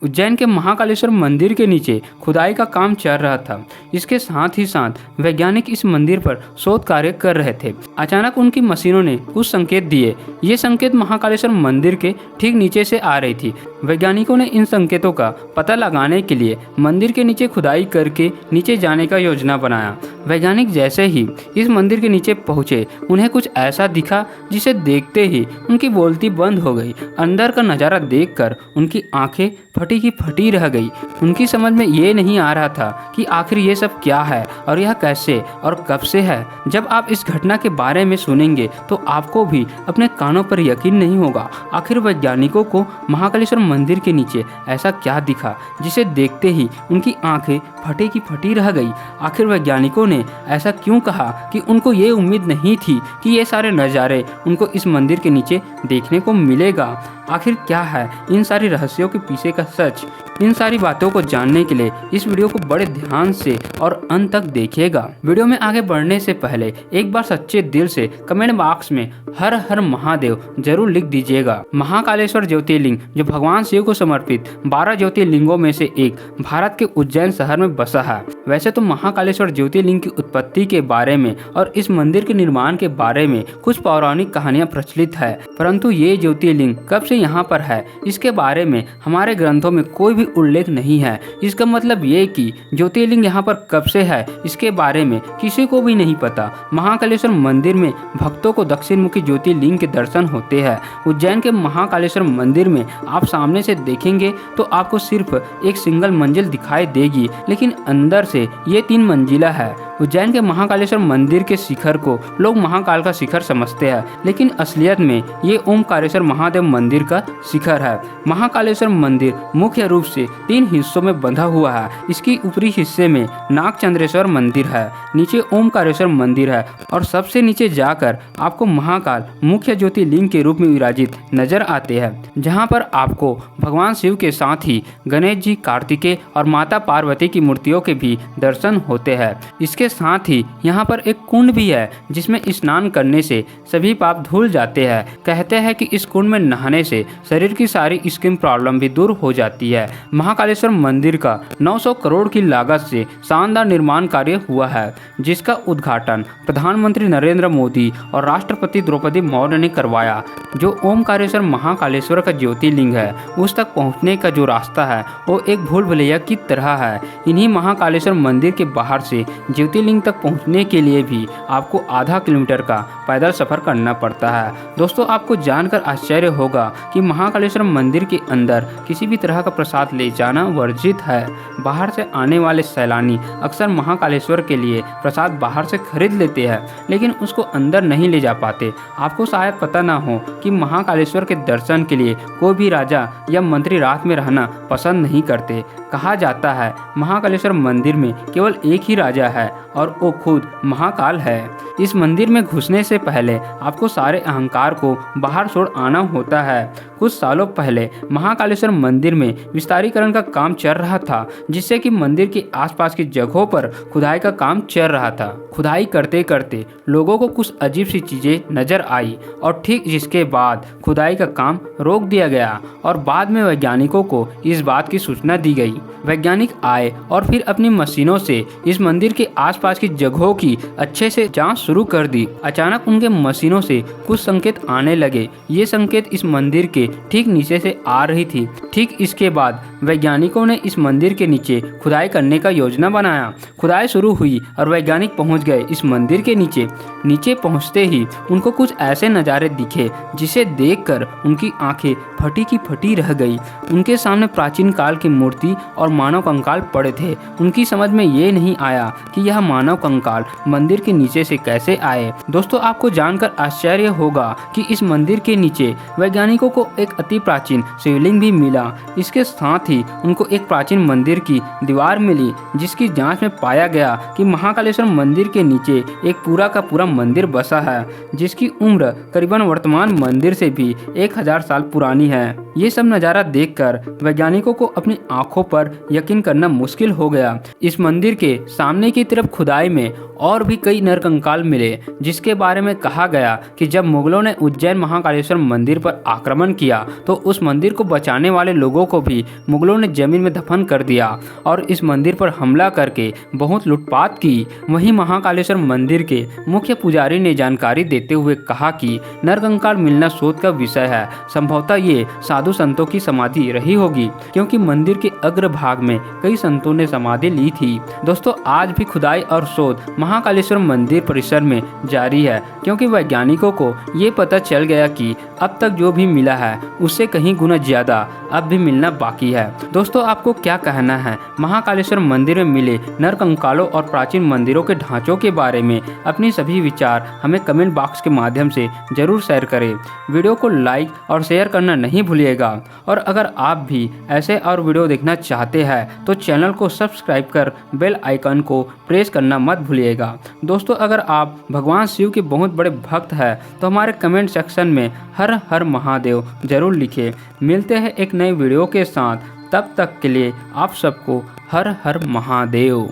उज्जैन के महाकालेश्वर मंदिर के नीचे खुदाई का काम चल रहा था। इसके साथ ही साथ वैज्ञानिक इस मंदिर पर शोध कार्य कर रहे थे। अचानक उनकी मशीनों ने कुछ संकेत दिए। ये संकेत महाकालेश्वर मंदिर के ठीक नीचे से आ रही थी। वैज्ञानिकों ने इन संकेतों का पता लगाने के लिए मंदिर के नीचे खुदाई करके नीचे जाने का योजना बनाया। वैज्ञानिक जैसे ही इस मंदिर के नीचे पहुंचे, उन्हें कुछ ऐसा दिखा जिसे देखते ही उनकी बोलती बंद हो गई। अंदर का नज़ारा देखकर उनकी आंखें फटी की फटी रह गई। उनकी समझ में ये नहीं आ रहा था कि आखिर ये सब क्या है और यह कैसे और कब से है। जब आप इस घटना के बारे में सुनेंगे तो आपको भी अपने कानों पर यकीन नहीं होगा। आखिर वैज्ञानिकों को महाकालेश्वर मंदिर के नीचे ऐसा क्या दिखा जिसे देखते ही उनकी आंखें फटी की फटी रह गई। आखिर वैज्ञानिकों ने ऐसा क्यों कहा कि उनको ये उम्मीद नहीं थी कि ये सारे नज़ारे उनको इस मंदिर के नीचे देखने को मिलेगा। आखिर क्या है इन सारी रहस्यों के पीछे का सच? इन सारी बातों को जानने के लिए इस वीडियो को बड़े ध्यान से और अंत तक देखिएगा। वीडियो में आगे बढ़ने से पहले एक बार सच्चे दिल से कमेंट बॉक्स में हर हर महादेव जरूर लिख दीजिएगा। महाकालेश्वर ज्योतिर्लिंग, जो भगवान शिव को समर्पित 12 ज्योतिर्लिंगों में से एक, भारत के उज्जैन शहर में बसा है। वैसे तो महाकालेश्वर ज्योतिर्लिंग की उत्पत्ति के बारे में और इस मंदिर के निर्माण के बारे में कुछ पौराणिक कहानियां प्रचलित है, परंतु ये ज्योतिर्लिंग कब से यहाँ पर है इसके बारे में हमारे ग्रंथों में कोई भी उल्लेख नहीं है। इसका मतलब ये कि ज्योतिर्लिंग यहाँ पर कब से है इसके बारे में किसी को भी नहीं पता। महाकालेश्वर मंदिर में भक्तों को दक्षिण मुखी ज्योतिर्लिंग के दर्शन होते हैं। उज्जैन के महाकालेश्वर मंदिर में आप सामने से देखेंगे तो आपको सिर्फ एक सिंगल मंजिल दिखाई देगी, लेकिन अंदर से ये 3 मंजिला है। उज्जैन के महाकालेश्वर मंदिर के शिखर को लोग महाकाल का शिखर समझते हैं, लेकिन असलियत में ये ओमकारेश्वर महादेव मंदिर का शिखर है। महाकालेश्वर मंदिर मुख्य रूप से 3 हिस्सों में बंधा हुआ है। इसकी ऊपरी हिस्से में नागचंद्रेश्वर मंदिर है, नीचे ओमकारेश्वर मंदिर है और सबसे नीचे जाकर आपको महाकाल मुख्य ज्योतिर्लिंग के रूप में विराजित नजर आते हैं, जहाँ पर आपको भगवान शिव के साथ ही गणेश जी, कार्तिकेय और माता पार्वती की मूर्तियों के भी दर्शन होते हैं। इसके साथ ही यहाँ पर एक कुंड भी है जिसमें स्नान करने से सभी पाप धुल जाते हैं। कहते हैं कि इस कुंड में नहाने से शरीर की सारी स्किन प्रॉब्लम भी दूर हो जाती है। महाकालेश्वर मंदिर का 900 करोड़ की लागत से शानदार निर्माण कार्य हुआ है, जिसका उद्घाटन प्रधानमंत्री नरेंद्र मोदी और राष्ट्रपति द्रौपदी मुर्मू ने करवाया। जो ओमकारेश्वर महाकालेश्वर का ज्योतिर्लिंग है, उस तक पहुँचने का जो रास्ता है वो एक भूल भुलैया की तरह है। इन्हीं महाकालेश्वर मंदिर के बाहर से ज्योतिर्लिंग तक पहुंचने के लिए भी आपको आधा किलोमीटर का पैदल सफर करना पड़ता है। दोस्तों, आपको जानकर आश्चर्य होगा कि महाकालेश्वर मंदिर के अंदर किसी भी तरह का प्रसाद ले जाना वर्जित है। बाहर से आने वाले सैलानी अक्सर महाकालेश्वर के लिए प्रसाद बाहर से खरीद लेते हैं, लेकिन उसको अंदर नहीं ले जा पाते। आपको शायद पता ना हो कि महाकालेश्वर के दर्शन के लिए कोई भी राजा या मंत्री रात में रहना पसंद नहीं करते। कहा जाता है महाकालेश्वर मंदिर में केवल एक ही राजा है और वो खुद महाकाल है। इस मंदिर में घुसने से पहले आपको सारे अहंकार को बाहर छोड़ आना होता है। कुछ सालों पहले महाकालेश्वर मंदिर में विस्तारीकरण का काम चल रहा था, जिससे कि मंदिर के आसपास की जगहों पर खुदाई का काम चल रहा था। खुदाई करते करते लोगों को कुछ अजीब सी चीजें नजर आई और ठीक जिसके बाद खुदाई का काम रोक दिया गया और बाद में वैज्ञानिकों को इस बात की सूचना दी गई। वैज्ञानिक आए और फिर अपनी मशीनों से इस मंदिर के आसपास की जगहों की अच्छे से जांच शुरू कर दी। अचानक उनके मशीनों से कुछ संकेत आने लगे। ये संकेत इस मंदिर के ठीक नीचे से आ रही थी। ठीक इसके बाद वैज्ञानिकों ने इस मंदिर के नीचे खुदाई करने का योजना बनाया। खुदाई शुरू हुई और वैज्ञानिक पहुंच गए इस मंदिर के नीचे। नीचे पहुंचते ही उनको कुछ ऐसे नज़ारे दिखे जिसे देखकर उनकी आंखें फटी की फटी रह गई। उनके सामने प्राचीन काल की मूर्ति और मानव कंकाल पड़े थे। उनकी समझ में ये नहीं आया कि यह मानव कंकाल मंदिर के नीचे से कैसे आए। दोस्तों, आपको जानकर आश्चर्य होगा कि इस मंदिर के नीचे वैज्ञानिकों को एक अति प्राचीन शिवलिंग भी मिला। इसके साथ ही उनको एक प्राचीन मंदिर की दीवार मिली, जिसकी जांच में पाया गया कि महाकालेश्वर मंदिर के नीचे एक पूरा का पूरा मंदिर बसा है, जिसकी उम्र करीबन वर्तमान मंदिर से भी 1000 साल पुरानी है। ये सब नज़ारा देखकर वैज्ञानिकों को अपनी आंखों पर यकीन करना मुश्किल हो गया। इस मंदिर के सामने की तरफ खुदाई में और भी कई नरकंकाल मिले, जिसके बारे में कहा गया कि जब मुगलों ने उज्जैन महाकालेश्वर मंदिर पर आक्रमण किया तो उस मंदिर को बचाने वाले लोगों को भी मुगलों ने जमीन में दफन कर दिया और इस मंदिर पर हमला करके बहुत लूटपाट की। वहीं महाकालेश्वर मंदिर के मुख्य पुजारी ने जानकारी देते हुए कहा कि नरकंकाल मिलना शोध का विषय है। संभवतः ये साधु संतों की समाधि रही होगी, क्योंकि मंदिर के अग्रभाग में कई संतों ने समाधि ली थी। दोस्तों, आज भी खुदाई और शोध महाकालेश्वर मंदिर परिसर में जारी है, क्योंकि वैज्ञानिकों को ये पता चल गया कि अब तक जो भी मिला है उससे कहीं गुना ज्यादा अब भी मिलना बाकी है। दोस्तों, आपको क्या कहना है महाकालेश्वर मंदिर में मिले नरकंकालों और प्राचीन मंदिरों के ढांचों के बारे में? अपनी सभी विचार हमें कमेंट बॉक्स के माध्यम से जरूर शेयर करें। वीडियो को लाइक और शेयर करना नहीं भूलिएगा। और अगर आप भी ऐसे और वीडियो देखना चाहते हैं तो चैनल को सब्सक्राइब कर बेल आइकन को प्रेस करना मत भूलिएगा। दोस्तों, अगर आप भगवान शिव के बहुत बड़े भक्त हैं तो हमारे कमेंट सेक्शन में हर हर महादेव जरूर लिखें। मिलते हैं एक नए वीडियो के साथ, तब तक के लिए आप सबको हर हर महादेव।